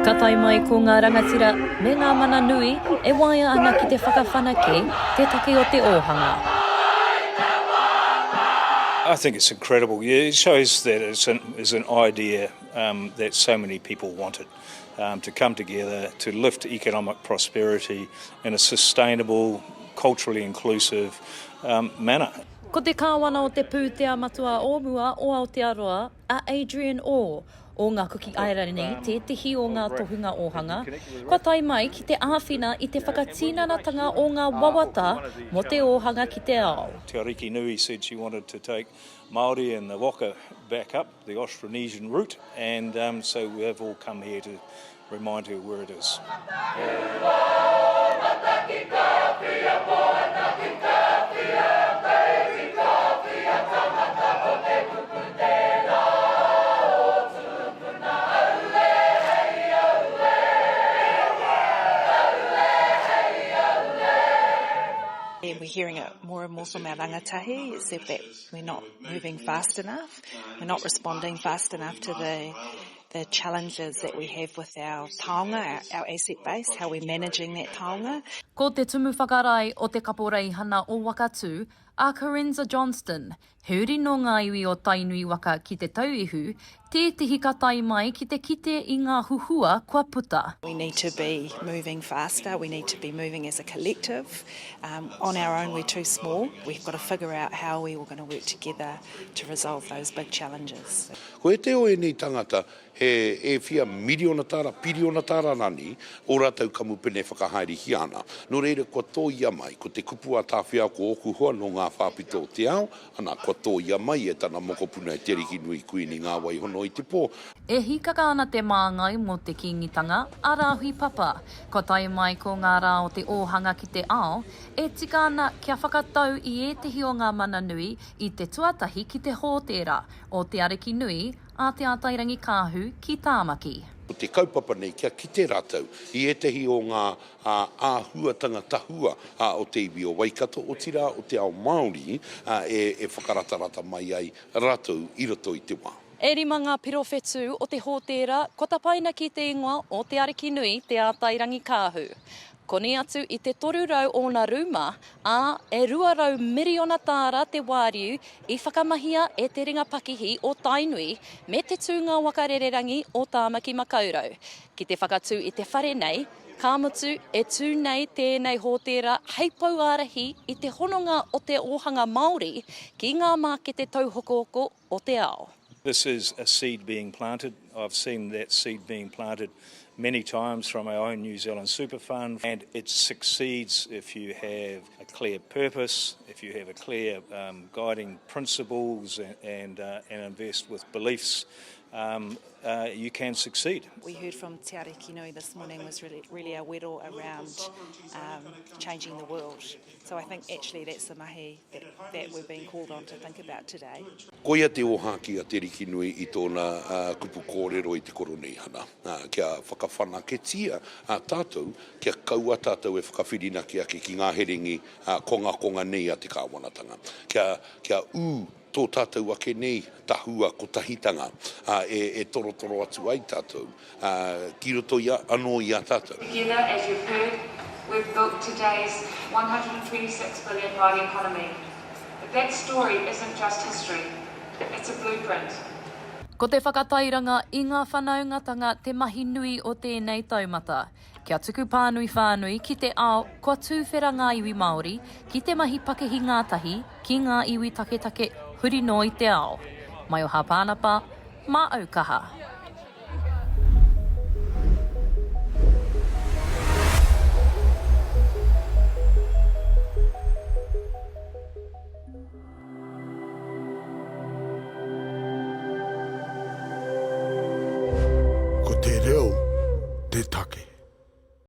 Ka tae mai ko ngā rangatira me ngā mana nui e waia ana ki te whakawhanake te take o te Oohanga. I think it's incredible. Yeah, it shows that it's an idea that so many people wanted to come together to lift economic prosperity in a sustainable, culturally inclusive manner. Ko te kāwana o te pūtea matua o mua o Aotearoa a Adrian o ngā kuki airani te tihi o ngā tohunga Oohanga. Kua tai mai ki te āwhina i te whakatīnanatanga o ngā wawata mo te Oohanga ki te ao. Te Arikinui said she wanted to take Māori and the Waka back up the Austronesian route, and so we have all come here to remind her where it is. We're hearing it more and more from our rangatahi, is that we're not moving fast enough, we're not responding fast enough to the challenges that we have with our taonga, our asset base, how we're managing that taonga. Ko te tumu whakarai o te kaporeihana o Wakatū, a Corinza Johnston, huri no ngā iwi o Tainui Waka ki te tauihu, tētihi ka tai mai ki te kite i ngā huhua kua puta. We need to be moving faster, we need to be moving as a collective. On our own we're too small, we've got to figure out how we were going to work together to resolve those big challenges. Ko e te o e nei tangata, e whia miliona tāra, piriona tāra nani, o rātau kamupene whakahaere hiana. No reira kua tō ia mai, ko te kupua tāwhia ko oku hoa no ngā whāpito o te ao, ana kua tō ia mai e tana mokopuna e te Arikinui kuini ngā waihono i te pō. E hikaka ana te māngai mo te kingitanga, a rāhui papa. Ko tai mai ko ngā rā o te Oohanga ki te ao, e tika ana kia whakatau i ētehi o ngā mana nui i te tuatahi ki te hōtera o te Arikinui a te Ātairangi kāhu ki Tāmaki. O te kaupapa nei kia ki te rātau i ētehi o ngā āhuatanga tahua o te iwi o Waikato o tira o te ao Māori e whakaratarata mai ai rātau i roto i te wā. E rima ngā pirowhetū o te hōtera, ko ta paina ki te ingoa o te Arikinui te Ātairangi kāhu. Koni atu i te 300 o ngā ruma, e 200 miriona tāra te wāriu i whakamahia e te ringa pakihi o Tainui me te tūngā wakarererangi o Tāmaki Makaurau. Ki te whakatū i te whare nei, kāmutu e tū nei tēnei hōtera heipau arahi i te hononga o te Oohanga Māori ki ngā mākete tauhokoko o te ao. This is a seed being planted. I've seen that seed being planted many times from our own New Zealand Super Fund, and it succeeds if you have a clear purpose, if you have a clear guiding principles and invest with beliefs. You can succeed. We heard from Te Arikinui this morning was really a wero around changing the world. So I think actually that's the mahi that we're being called on to think about today. Ko ia te ohaki a te Arikinui i tōna Pūkōrero i te koronei hana. Kia whakawhanaketia tātou, kia kaua tātou e whakawhirina ki ake ki ngā heringi konga nei a te kāwanatanga. Kia tō tātou ake nei tahua Kotahitanga e toro atu ai tātou. Ki roto ia anō ia tātou. Together, as you've heard, we've built today's 126 billion Māori economy. But that story isn't just history, it's a blueprint. Ko te whakatairanga i ngā whanaungatanga te mahi nui o tēnei taumata. Kia tuku pānui whānui ki te ao, kua tūwhera ngā iwi Māori, ki te mahi pakehi ngātahi, ki ngā iwi take huri no i te ao. Maioha Panapa, mā Aukaha. Ko te reo, te take.